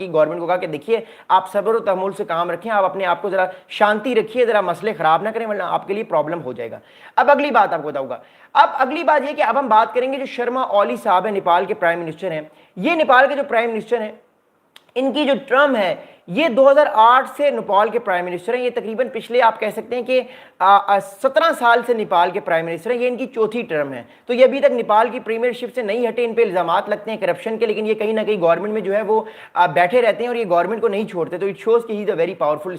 की गवर्नमेंट को कहा कि देखिए आप सब्र और तहम्मुल से काम रखें, आप अपने आप को जरा शांति रखिए, जरा मसले खराब ना करें वरना आपके लिए प्रॉब्लम हो जाएगा। अब अगली बात आपको बताऊंगा, अब अगली बात ये कि अब हम बात करेंगे जो शर्मा ओली साहब है, नेपाल के प्राइम मिनिस्टर हैं। ये नेपाल के जो प्राइम मिनिस्टर हैं, इनकी जो टर्म है ये 2008 से नेपाल के प्राइम मिनिस्टर हैं। ये तकरीबन पिछले आप कह सकते हैं कि 17 साल से नेपाल के प्राइम मिनिस्टर हैं। ये इनकी चौथी टर्म है, तो ये अभी तक नेपाल की प्रीमियरशिप से नहीं हटे। इन पे इल्जामात लगते हैं करप्शन के, लेकिन ये कहीं ना कहीं गवर्नमेंट में जो है वो बैठे रहते हैं और ये गवर्नमेंट को नहीं छोड़ते। तो इट शोज कि he is a very powerful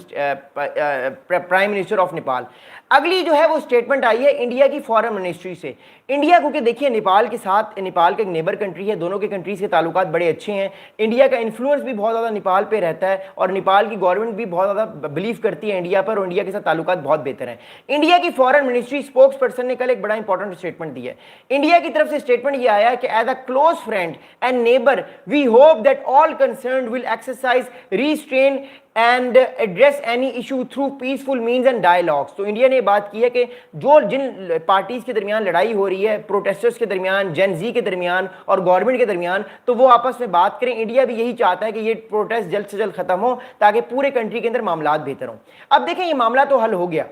prime minister of Nepal. अगली जो है वो स्टेटमेंट आई है इंडिया की फॉरेन मिनिस्ट्री से। इंडिया को कि देखिए नेपाल के साथ, नेपाल का एक नेबर कंट्री है, दोनों के कंट्रीज के ताल्लुकात बड़े अच्छे हैं। इंडिया का इन्फ्लुएंस भी बहुत ज़्यादा नेपाल पे रहता है और नेपाल की गवर्नमेंट भी बहुत ज़्यादा बिलीव करती है इंडिया पर और इंडिया के साथ ताल्लुकात बहुत बेहतर हैं। इंडिया की फॉरेन मिनिस्ट्री स्पोक्स पर्सन ने कल एक बड़ा इंपॉर्टेंट स्टेटमेंट दिया है। इंडिया की तरफ से स्टेटमेंट ये आया है कि as a close friend and neighbour we hope that all concerned will exercise restraint and address any issue through peaceful means and dialogues. तो इंडिया ने बात की है कि जो जिन पार्टीज के दरमियान लड़ाई हो रही है, प्रोटेस्टर्स के दरमियान, जेन जी के दरमियान और गवर्नमेंट के दरमियान, तो वो आपस में बात करें। इंडिया भी यही चाहता है कि ये प्रोटेस्ट जल्द से जल्द खत्म हो ताकि पूरे कंट्री के अंदर मामला बेहतर हो। अब देखें ये मामला तो हल हो गया,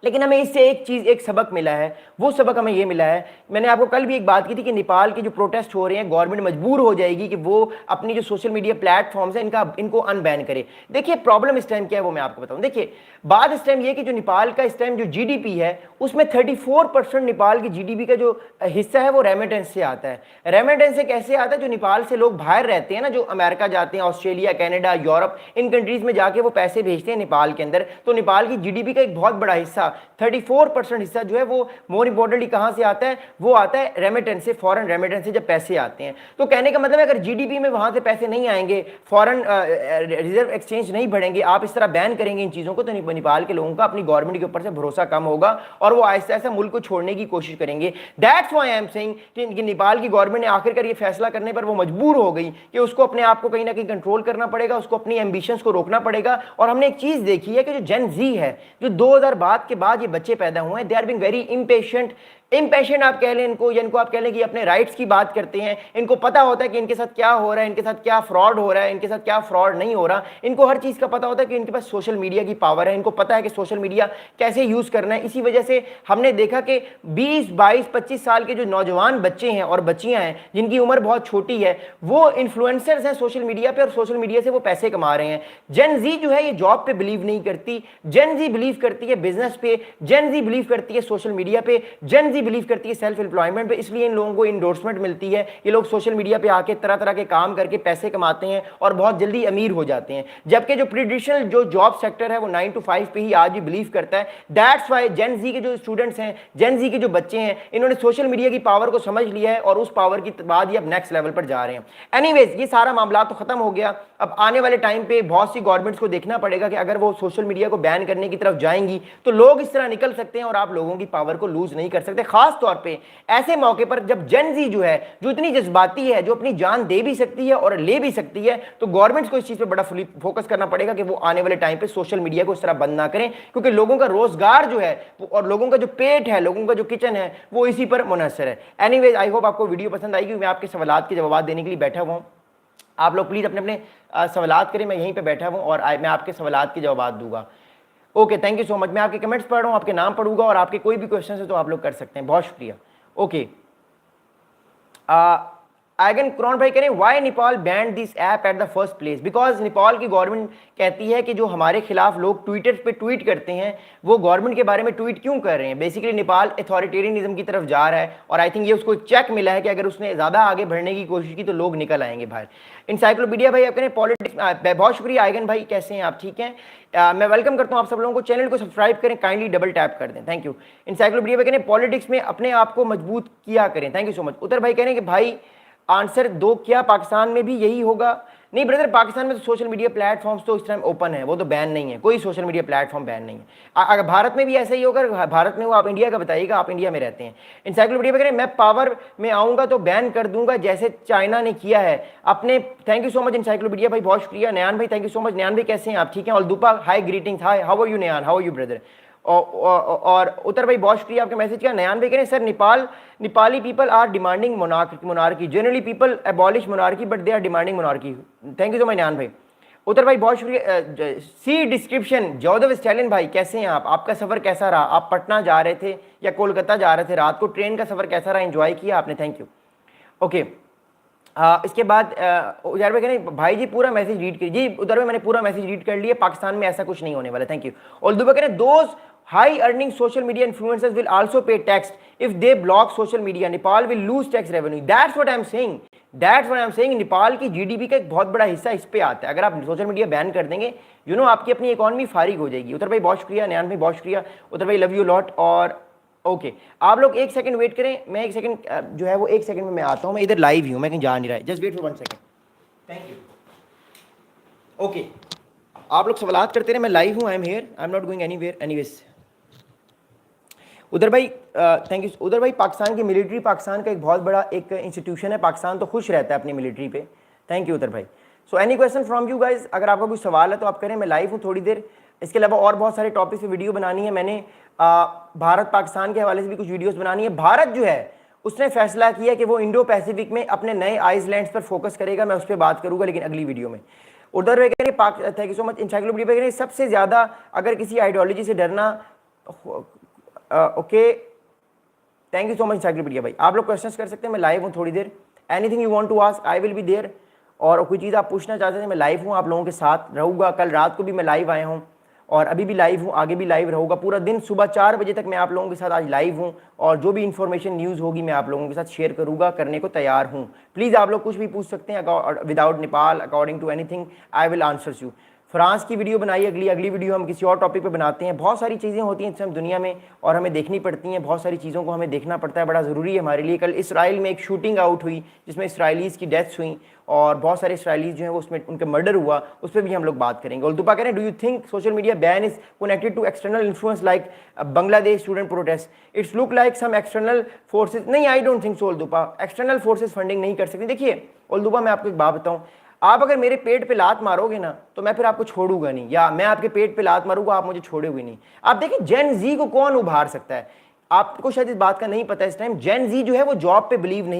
लेकिन हमें इससे एक चीज़, एक सबक मिला है। वो सबक हमें ये मिला है, मैंने आपको कल भी एक बात की थी कि नेपाल के जो प्रोटेस्ट हो रहे हैं गवर्नमेंट मजबूर हो जाएगी कि वो अपनी जो सोशल मीडिया प्लेटफॉर्म्स है इनको अनबैन करे। देखिए प्रॉब्लम इस टाइम क्या है वो मैं आपको बताऊं। देखिए बात इस टाइम ये कि जो नेपाल का इस टाइम जो जीडीपी है उसमें 34% नेपाल की जीडीपी का जो हिस्सा है वो रेमिटेंस से आता है। रेमिटेंस से कैसे आता है? जो नेपाल से लोग बाहर रहते हैं ना, जो अमेरिका जाते हैं, ऑस्ट्रेलिया, कनाडा, यूरोप, इन कंट्रीज में जाके वो पैसे भेजते हैं नेपाल के अंदर। तो नेपाल की जीडीपी का एक बहुत बड़ा हिस्सा 34% हिस्सा जो है वो मोर इंपॉर्टेंटली कहां से आता है? वो आता है रेमिटेंस से, फॉरेन रेमिटेंस से जब पैसे आते हैं। तो कहने का मतलब है अगर जीडीपी में वहां से पैसे नहीं आएंगे, फॉरेन रिजर्व एक्सचेंज नहीं बढ़ेंगे, आप इस तरह बैन करेंगे इन चीजों को, तो नेपाल के लोगों का अपनी गवर्नमेंट के ऊपर से भरोसा कम होगा और वो ऐसा ऐसा मुल्क को छोड़ने की कोशिश करेंगे। That's why I am saying कि नेपाल की गवर्नमेंट ने आखिरकार ये फैसला करने पर वो मजबूर हो गई कि उसको अपने आप को कहीं ना कहीं कंट्रोल करना पड़ेगा, उसको अपनी एम्बिशंस को रोकना पड़ेगा। और हमने एक चीज देखी है कि जो जेन जी है, जो 2000 के बाद ये बच्चे पैदा हुए हैं, they are being very impatient आप कह लें इनको, या इनको आप कह लें कि अपने राइट्स की बात करते हैं। इनको पता होता है कि इनके साथ क्या हो रहा है, इनके साथ क्या फ्रॉड हो रहा है, इनके साथ क्या फ्रॉड नहीं हो रहा। इनको हर चीज़ का पता होता है कि इनके पास सोशल मीडिया की पावर है, इनको पता है कि सोशल मीडिया कैसे यूज़ करना है। इसी वजह से हमने देखा कि 20, 22, 25 साल के जो नौजवान बच्चे हैं और बच्चियां हैं जिनकी उम्र बहुत छोटी है, वो इन्फ्लुएंसर्स हैं सोशल मीडिया पे और सोशल मीडिया से वो पैसे कमा रहे हैं। जेन जी जो है ये जॉब पे बिलीव नहीं करती, जेन जी बिलीव करती है बिजनेस पे, जेन जी बिलीव करती है सोशल मीडिया पे, जेन जी बिलीव करती है सेल्फ एम्प्लॉयमेंट पे। इसलिए इन लोगों को इंडोर्समेंट मिलती है। ये लोग सोशल मीडिया पे आके तरह तरह के काम करके पैसे कमाते हैं और बहुत जल्दी अमीर हो जाते हैं। जबकि जो ट्रेडिशनल जो जॉब सेक्टर है वो 9 to 5 पे ही आज भी बिलीव करता है। दैट्स व्हाई जेन जी के जो स्टूडेंट्स हैं, जेन जी के जो बच्चे हैं, इन्होंने सोशल मीडिया की पावर को समझ लिया है और उस पावर की बाद ये अब नेक्स्ट लेवल पर जा रहे हैं। एनीवेज ये सारा मामला तो खत्म हो गया। अब आने वाले टाइम पे बहुत सी गवर्नमेंट्स को देखना पड़ेगा कि अगर वो सोशल मीडिया को बैन करने की तरफ जाएंगी तो लोग इस तरह निकल सकते हैं और आप लोगों की पावर को लूज नहीं कर सकते। खास तौर पे ऐसे मौके पर जब जेन जी जो है, जो इतनी जज्बाती है, जो अपनी जान दे भी सकती है और ले भी सकती है, तो गवर्नमेंट्स को इस चीज पे बड़ा फोकस करना पड़ेगा कि वो आने वाले टाइम पे सोशल मीडिया को इस तरह बंद ना करें, क्योंकि लोगों का रोजगार जो है और लोगों का जो पेट है, लोगों का जो किचन है, वो इसी पर मुनहसर है। एनीवेज आई होप आपको वीडियो पसंद आएगी। मैं आपके सवालात के जवाब देने के लिए बैठा हुआ हूं। आप लोग प्लीज अपने अपने सवालात करें, मैं यहीं पे बैठा हूं और मैं आपके सवालात के जवाब दूंगा। Okay, thank you so much. मैं आपके कमेंट्स पढ़ रहा हूं, आपके नाम पढ़ूंगा और आपके कोई भी क्वेश्चन है तो आप लोग कर सकते हैं। बहुत शुक्रिया। ओके, आयगन क्रॉन भाई कह रहे हैं why Nepal band this app at the first place? Because Nepal की गवर्नमेंट कहती है कि जो हमारे खिलाफ लोग ट्विटर पे ट्वीट करते हैं वो गवर्नमेंट के बारे में ट्वीट क्यों कर रहे हैं। बेसिकली नेपाल अथॉरिटेरियनिज्म की तरफ जा रहा है और आई थिंक ये उसको एक चेक मिला है कि अगर उसने ज़्यादा आगे बढ़ने की कोशिश की तो लोग निकल आएंगे बाहर। इंसाइक्लोपीडिया भाई आप कह रहे हैं पॉलिटिक्स, बहुत शुक्रिया आयगन भाई, कैसे हैं आप? ठीक हैं। मैं वेलकम करता हूं आप सब लोगों को। चैनल को सब्सक्राइब करें, काइंडली डबल टैप कर दें, थैंक यू। इंसाइक्लोपीडिया भाई कह रहे हैं पॉलिटिक्स में अपने आप को मजबूत किया करें, थैंक यू सो मच। उत्तर भाई कह रहे हैं कि भाई आंसर दो, क्या पाकिस्तान में भी यही होगा? नहीं ब्रदर, पाकिस्तान में तो सोशल मीडिया प्लेटफॉर्म्स तो इस टाइम ओपन है, वो तो बैन नहीं है, कोई सोशल मीडिया प्लेटफॉर्म बैन नहीं है। अगर भारत में भी ऐसा ही होगा, भारत में हो, आप इंडिया का बताइएगा, आप इंडिया में रहते हैं। इंसाइक्लोपीडिया में कह रहे हैं मैं पावर में आऊंगा तो बैन कर दूंगा जैसे चाइना ने किया है अपने। Thank you so much encyclopedia भाई, बहुत शुक्रिया। नयान भाई thank you so much. Nayan भाई कैसे हैं आप? ठीक है। और दुपा hi greetings, hi, how are you Nayan, how are you brother? और उत्तर भाई बहुत शुक्रिया आपके मैसेज का। नयान भाई कह रहे हैं sir Nepali people are demanding monarchy, generally people abolish monarchy but they are demanding monarchy. Thank you so much Nayan भाई। उत्तर भाई बहुत शुक्रिया। सी डिस्क्रिप्शन जोधव स्टैलिन भाई कैसे हैं आप, आपका सफ़र कैसा रहा, आप पटना जा रहे थे या कोलकाता जा रहे थे रात को, ट्रेन का सफ़र कैसा रहा, एंजॉय किया आपने, थैंक यू। ओके इसके बाद उधर में कह रहे भाई जी पूरा मैसेज रीड कीजिए जी, उधर में मैंने पूरा मैसेज रीड कर लिया, पाकिस्तान में ऐसा कुछ नहीं होने वाला, थैंक यू। और दुबा कह रहे those high earning social media influencers will also pay tax if they block social media, Nepal will lose tax revenue, that's what I am saying, Nepal की जीडीपी का एक बहुत बड़ा हिस्सा इस पे आता है, अगर आप सोशल मीडिया बैन कर देंगे आपकी अपनी इकॉनमी फारिग हो जाएगी। उधर भाई बहुत शुक्रिया, नयान भाई बहुत शुक्रिया, उधर भाई लव यू लॉट। और ओके आप लोग एक सेकंड वेट करें, मैं एक सेकंड जो है वो एक सेकंड में मैं आता हूं, मैं इधर लाइव ही हूं, मैं कहीं जा नहीं रहा है, just wait for 1 second, thank you. Okay आप लोग सवालात करते रहे, मैं लाइव हूं, I am here, I am not going anywhere anyways. उधर भाई थैंक यू। उधर भाई पाकिस्तान की मिलिट्री, पाकिस्तान का एक बहुत बड़ा एक इंस्टीट्यूशन है, पाकिस्तान तो खुश रहता है अपनी मिलिट्री पे, थैंक यू उधर भाई। So any question from you guys, अगर आपका कोई सवाल है तो आप करें, मैं लाइव हूँ थोड़ी देर। इसके अलावा और बहुत सारे टॉपिक्स पे वीडियो बनानी है, मैंने भारत पाकिस्तान के हवाले से भी कुछ वीडियोस बनानी है। भारत जो है उसने फैसला किया कि वो इंडो पैसिफिक में अपने नए आइसलैंड्स पर फोकस करेगा, मैं उस पर बात करूंगा लेकिन अगली वीडियो में। उधर thank you so much encyclopedia, सबसे ज़्यादा अगर किसी आइडियोलॉजी से डरना, okay thank you so much encyclopedia भाई। आप लोग क्वेश्चंस कर सकते हैं, मैं लाइव हूँ थोड़ी देर, anything you want to ask I will be there. और कोई चीज़ आप पूछना चाहते हैं, मैं लाइव हूँ, आप लोगों के साथ रहूँगा। कल रात को भी मैं लाइव आया हूँ और अभी भी लाइव हूँ, आगे भी लाइव रहूँगा पूरा दिन, सुबह 4 बजे तक मैं आप लोगों के साथ आज लाइव हूँ और जो भी इन्फॉर्मेशन न्यूज़ होगी मैं आप लोगों के साथ शेयर करूँगा, करने को तैयार हूँ। प्लीज़ आप लोग कुछ भी पूछ सकते हैं without Nepal, according to anything I will answers you. France की वीडियो बनाई, अगली वीडियो हम किसी और टॉपिक पे बनाते हैं। बहुत सारी चीज़ें होती हैं इस समय दुनिया में और हमें देखनी पड़ती हैं, बहुत सारी चीज़ों को हमें देखना पड़ता है, बड़ा ज़रूरी है हमारे लिए। कल इसराइल में एक शूटिंग आउट हुई जिसमें इसराइलीज़ की डेथ्स हुई और बहुत सारे इसराइलीज़ जो हैं वो उसमें उनका मर्डर हुआ, उस पर भी हम लोग बात करेंगे। और दुपा कह रहे हैं do you think social media ban is connected to external influence like Bangladesh student protest, it's look like some external forces. नहीं, आई डोंट थिंक सो ओल्दुपा, एक्सटर्नल फोर्सेज फंडिंग नहीं कर सकती। देखिए ओल्दुपा मैं आपको एक बात बताऊँ, आप अगर मेरे पेट पे लात मारोगे ना तो मैं फिर आपको छोड़ूंगा नहीं, या मैं आपके पेट पे लात मारूंगा आप मुझे छोड़ोगे नहीं। आप देखिए जेन जी को कौन उभार सकता है, आपको शायद इस बात का नहीं पता इस टाइम, जेन जी जो है वो जॉब पे बिलीव नहीं